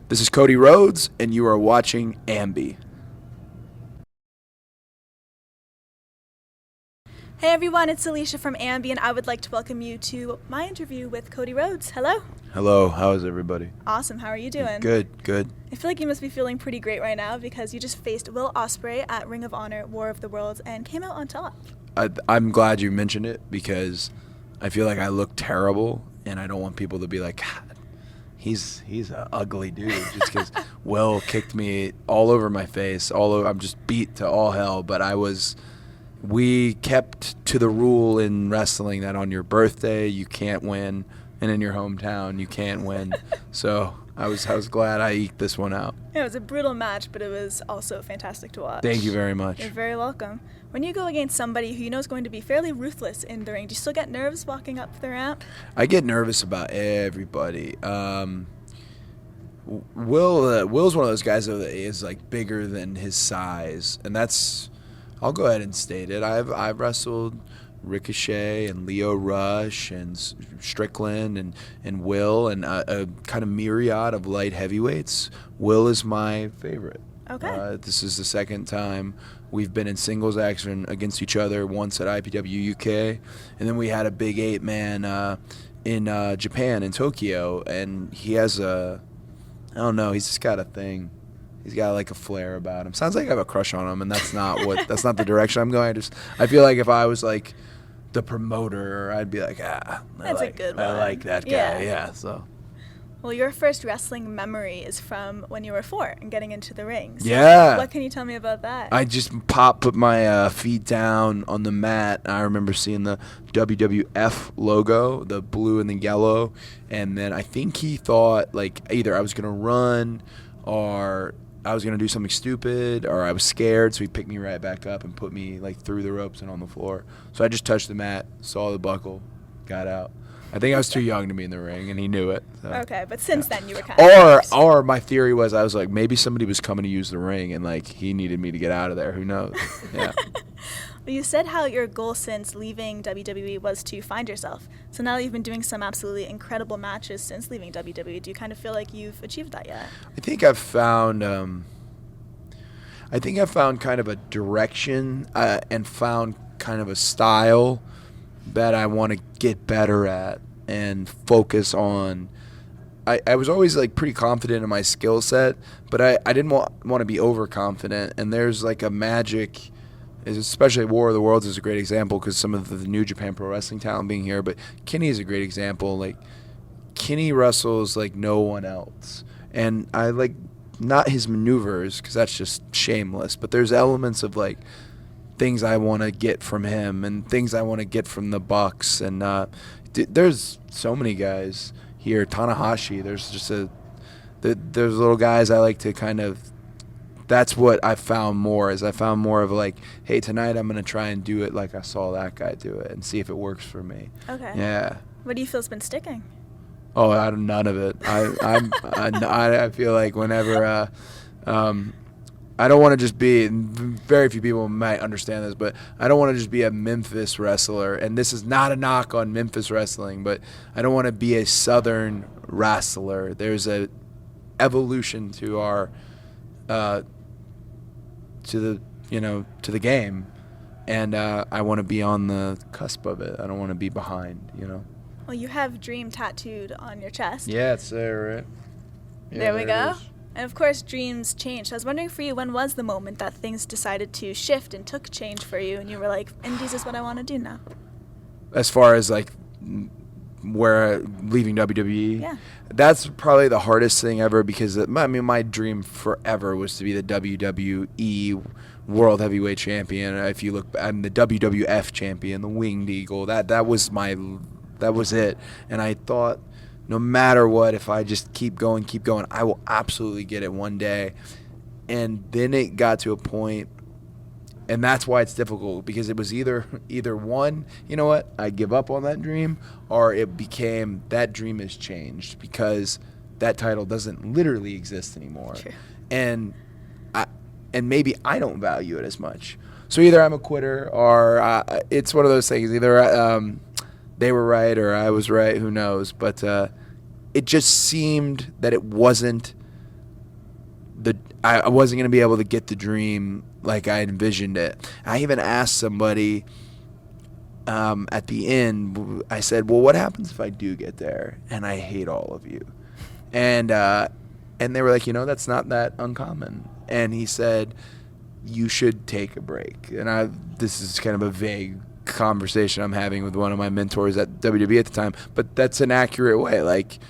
This is Cody Rhodes, and you are watching AMBY. Hey everyone, it's Alicia from AMBY, and I would like to welcome you to my interview with Cody Rhodes. Hello. Hello, how is everybody? Awesome, how are you doing? Good. I feel like you must be feeling pretty great right now because you just faced Will Ospreay at Ring of Honor War of the Worlds and came out on top. I'm glad you mentioned it because I feel like I look terrible, and I don't want people to be like, God, he's an ugly dude just because Will kicked me all over my face, all over. I'm just beat to all hell, but we kept to the rule in wrestling that on your birthday you can't win, and in your hometown you can't win. So I was glad I eked this one out. Yeah, it was a brutal match, but it was also fantastic to watch. Thank you very much. You're very welcome. When you go against somebody who you know is going to be fairly ruthless in the ring, do you still get nerves walking up the ramp? I get nervous about everybody. Will's one of those guys though that is like bigger than his size, and that's. I'll go ahead and state it. I've wrestled Ricochet and Leo Rush and Strickland and Will and a kind of myriad of light heavyweights. Will is my favorite. Okay. This is the second time we've been in singles action against each other, once at IPW UK, and then we had a big 8-man in Japan, in Tokyo, and he has I don't know, he's just got a thing. He's got like a flair about him. Sounds like I have a crush on him, and that's not the direction I'm going. I feel like if I was like the promoter, I'd be like, that's a good one. I like that guy. Yeah. So. Well, your first wrestling memory is from when you were 4 and getting into the ring. So Yeah. what can you tell me about that? I just put my feet down on the mat. I remember seeing the WWF logo, the blue and the yellow, and then I think he thought like either I was gonna run or I was going to do something stupid, or I was scared, so he picked me right back up and put me like through the ropes and on the floor. So I just touched the mat, saw the buckle, got out. I think I was too young to be in the ring, and he knew it. So. Okay, but since then you were kind of... Or my theory was I was like, maybe somebody was coming to use the ring, and like he needed me to get out of there. Who knows? Yeah. Well, you said how your goal since leaving WWE was to find yourself. So now that you've been doing some absolutely incredible matches since leaving WWE, do you kind of feel like you've achieved that yet? I think I've found kind of a direction and found kind of a style that I want to get better at and focus on. I was always like pretty confident in my skill set, but I didn't want to be overconfident. And there's like a magic, especially War of the Worlds is a great example because some of the New Japan Pro Wrestling talent being here, but Kenny is a great example. Like Kenny wrestles like no one else, and I like not his maneuvers because that's just shameless, but there's elements of like things I want to get from him and things I want to get from the Bucks, and there's so many guys here. Tanahashi, there's just there's little guys I like to kind of. That's what I found more of like, hey, tonight I'm going to try and do it like I saw that guy do it and see if it works for me. Okay. Yeah. What do you feel's been sticking? Oh, none of it. I feel like whenever I don't want to just be, very few people might understand this, but I don't want to just be a Memphis wrestler, and this is not a knock on Memphis wrestling, but I don't want to be a Southern wrestler. There's a evolution to our to the game, and I want to be on the cusp of it. I don't want to be behind, Well, you have Dream tattooed on your chest. Yeah, it's there, right? Yeah, there we go. It is. And of course, dreams change. So I was wondering for you, when was the moment that things decided to shift and took change for you, and you were like, Indies is what I want to do now? As far as like where leaving WWE, yeah, that's probably the hardest thing ever because my dream forever was to be the WWE World Heavyweight Champion. If you look, I'm the WWF Champion, the Winged Eagle. That was it. And I thought, no matter what, if I just keep going, I will absolutely get it one day. And then it got to a point. And that's why it's difficult, because it was either one, you know what, I give up on that dream, or it became that dream has changed because that title doesn't literally exist anymore. True. And maybe I don't value it as much. So either I'm a quitter, or it's one of those things. Either they were right or I was right. Who knows? But it just seemed that it wasn't I wasn't going to be able to get the dream like I envisioned it. I even asked somebody at the end, I said, well, what happens if I do get there and I hate all of you? And they were like, that's not that uncommon. And he said, you should take a break. And this is kind of a vague conversation I'm having with one of my mentors at WWE at the time, but that's an accurate way. Like,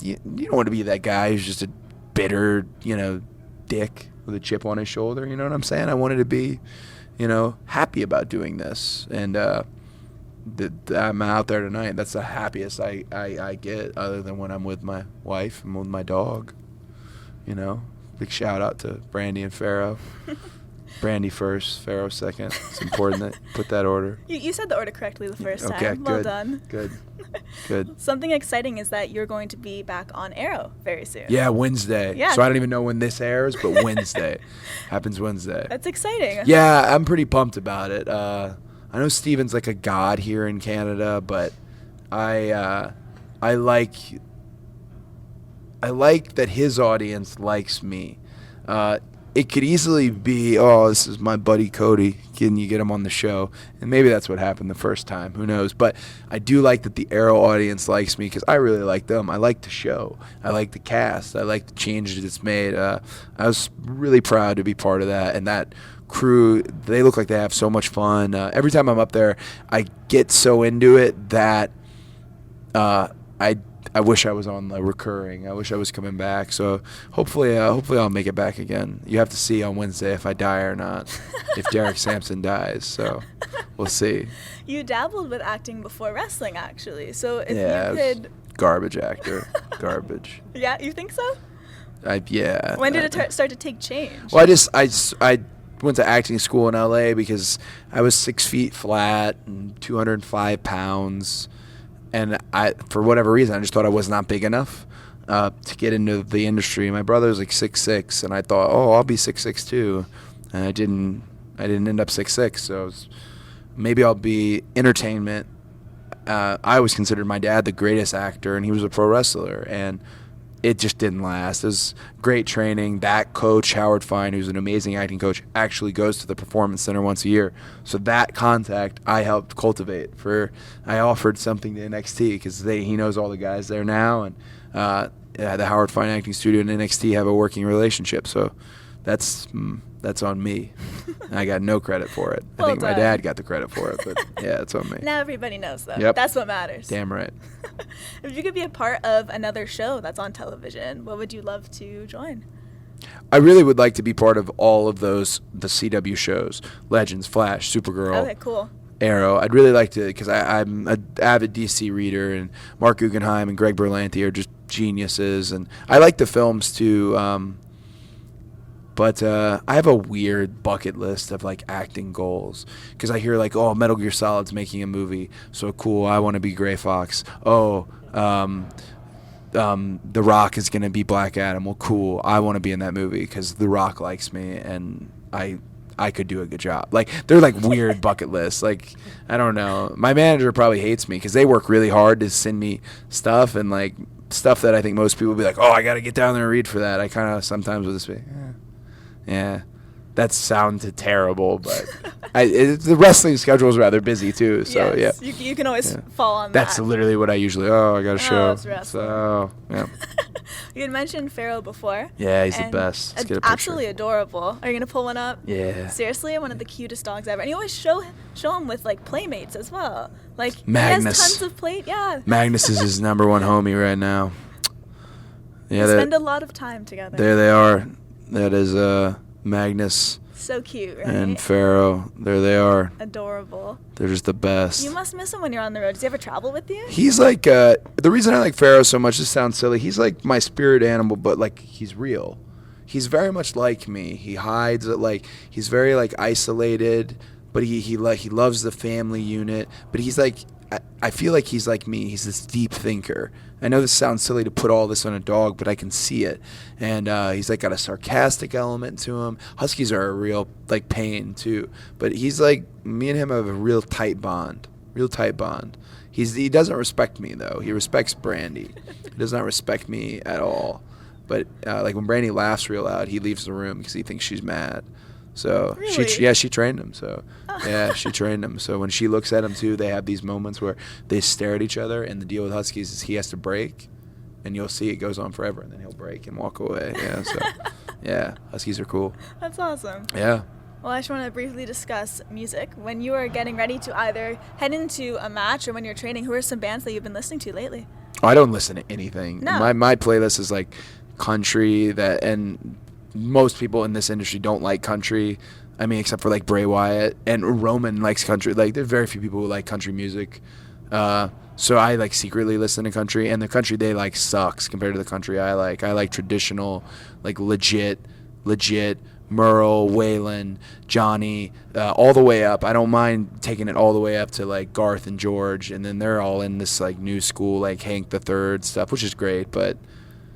you don't want to be that guy who's just a bitter, dick with a chip on his shoulder. You know what I'm saying? I wanted to be, happy about doing this. And I'm out there tonight. That's the happiest I get, other than when I'm with my wife and with my dog. Big shout out to Brandy and Pharaoh. Brandy first, Pharaoh second. It's important that put that order. You said the order correctly the first time. Okay, Well good. done. Good. Something exciting is that you're going to be back on Arrow very soon. Yeah, Wednesday. Yeah. So I don't even know when this airs, but Wednesday. Happens Wednesday. That's exciting. Yeah, I'm pretty pumped about it. I know Steven's like a god here in Canada, but I like that his audience likes me. It could easily be, this is my buddy Cody. Can you get him on the show? And maybe that's what happened the first time. Who knows? But I do like that the Arrow audience likes me because I really like them. I like the show. I like the cast. I like the changes it's made. I was really proud to be part of that. And that crew, they look like they have so much fun. Every time I'm up there, I get so into it that I wish I was on the recurring. I wish I was coming back. So hopefully I'll make it back again. You have to see on Wednesday if I die or not, if Derek Sampson dies. So we'll see. You dabbled with acting before wrestling, actually. So if Yeah, you could... garbage actor. Garbage. Yeah, you think so? Yeah. When did it start to take change? Well, I went to acting school in LA because I was 6 feet flat and 205 pounds. And for whatever reason, I just thought I was not big enough to get into the industry. My brother was like 6'6", and I thought, I'll be 6'6" too. And I didn't end up 6'6", so maybe I'll be entertainment. I always considered my dad the greatest actor, and he was a pro wrestler, and it just didn't last. It was great training. That coach, Howard Fine, who's an amazing acting coach, actually goes to the Performance Center once a year. So that contact I helped cultivate. I offered something to NXT because he knows all the guys there now, and the Howard Fine Acting Studio and NXT have a working relationship. So that's on me. I got no credit for it. Well I think my done. dad got the credit for it, but yeah, it's on me. Now everybody knows, though. Yep. That's what matters. Damn right. If you could be a part of another show that's on television, what would you love to join? I really would like to be part of all of the CW shows, Legends, Flash, Supergirl, Okay, cool. Arrow. I'd really like to, because I'm an avid DC reader, and Mark Guggenheim and Greg Berlanti are just geniuses, and I like the films too. But I have a weird bucket list of like acting goals because I hear like, Metal Gear Solid's making a movie, so cool. I want to be Gray Fox. The Rock is gonna be Black Adam. Well, cool. I want to be in that movie because The Rock likes me and I could do a good job. Like they're like weird bucket lists. Like I don't know. My manager probably hates me because they work really hard to send me stuff and like stuff that I think most people would be like, I got to get down there and read for that. I kind of sometimes would just be. Yeah, that sounded terrible, but the wrestling schedule is rather busy too. So yes, yeah, you can always fall on that's that. literally what I usually. I got a show. It's wrestling. So yeah. You had mentioned Pharaoh before. Yeah, he's the and best. Let's get a picture. Absolutely adorable. Are you gonna pull one up? Yeah. Seriously, one of the cutest dogs ever. And you always show him with like playmates as well. Like Magnus. He has tons of Yeah. Magnus is his number one homie right now. Yeah, they spend a lot of time together. There they are. That is Magnus. So cute, right? And Pharaoh. There they are. Adorable. They're just the best. You must miss him when you're on the road. Does he ever travel with you? He's like, the reason I like Pharaoh so much, this sounds silly, he's like my spirit animal, but like he's real. He's very much like me. He hides, like, he's very like isolated, but he loves the family unit, but he's like, I feel like he's like me. He's this deep thinker. I know this sounds silly to put all this on a dog, but I can see it. And he's like got a sarcastic element to him. Huskies are a real like pain too. But he's like, me and him have a real tight bond. He doesn't respect me though. He respects Brandy. He does not respect me at all. But like when Brandy laughs real loud, he leaves the room because he thinks she's mad. So Really? she trained him. So yeah, she trained him. So when she looks at him too, they have these moments where they stare at each other. And the deal with Huskies is he has to break, and you'll see it goes on forever, and then he'll break and walk away. Yeah. So yeah, Huskies are cool. That's awesome. Yeah. Well, I just want to briefly discuss music. When you are getting ready to either head into a match or when you're training, who are some bands that you've been listening to lately? I don't listen to anything. No. My playlist is like country and most people in this industry don't like country. I mean, except for like Bray Wyatt, and Roman likes country. Like, there's very few people who like country music. So I like secretly listen to country, and the country they like sucks compared to the country I like. I like traditional, like legit, Merle, Waylon, Johnny, all the way up. I don't mind taking it all the way up to like Garth and George, and then they're all in this like new school, like Hank the Third stuff, which is great, but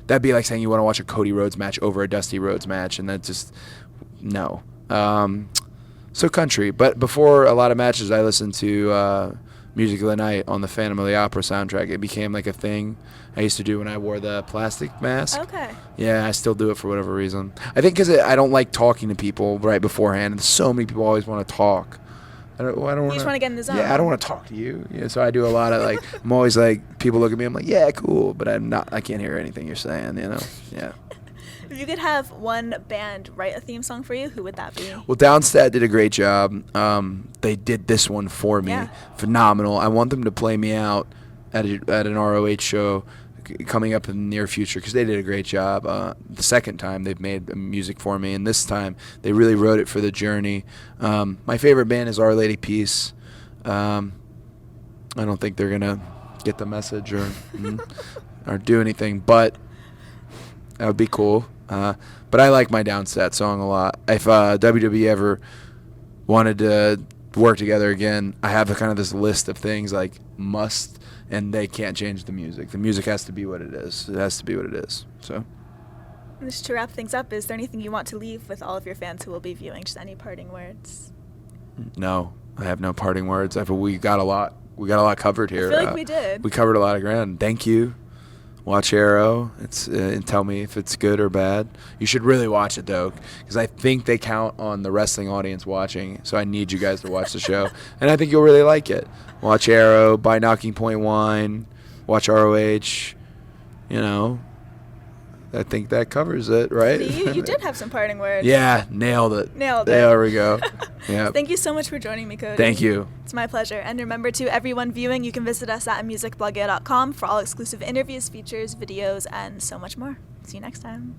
that'd be like saying you want to watch a Cody Rhodes match over a Dusty Rhodes match, and that's just no. So country, but before a lot of matches, I listened to Music of the Night on the Phantom of the Opera soundtrack. It became like a thing I used to do when I wore the plastic mask. Okay. Yeah, I still do it for whatever reason. I think because I don't like talking to people right beforehand, and so many people always want to talk. I don't You just want to get in the zone. Yeah, I don't want to talk to you. Yeah, so I do a lot of like. I'm always like, people look at me. I'm like, yeah, cool, but I'm not. I can't hear anything you're saying. You know. Yeah. If you could have one band write a theme song for you, who would that be? Well, Downstat did a great job. They did this one for me. Yeah. Phenomenal. I want them to play me out at an ROH show coming up in the near future because they did a great job. The second time they've made music for me, and this time they really wrote it for the journey. My favorite band is Our Lady Peace. I don't think they're gonna get the message or do anything, but that would be cool. But I like my Downstat song a lot. If WWE ever wanted to work together again, I have kind of this list of things like must, and they can't change the music. The music has to be what it is. It has to be what it is. So. Just to wrap things up, is there anything you want to leave with all of your fans who will be viewing? Just any parting words? No, I have no parting words. We got a lot. We got a lot covered here. I feel like we did. We covered a lot of ground. Thank you. Watch Arrow. And tell me if it's good or bad. You should really watch it though, because I think they count on the wrestling audience watching. So I need you guys to watch the show, and I think you'll really like it. Watch Arrow. Buy Knocking Point wine. Watch ROH. You know, I think that covers it, right? You did have some parting words. Yeah, nailed it. Nailed it. There we go. Yeah. Thank you so much for joining me, Cody. Thank you. It's my pleasure. And remember, to everyone viewing, you can visit us at musicblogger.com for all exclusive interviews, features, videos, and so much more. See you next time.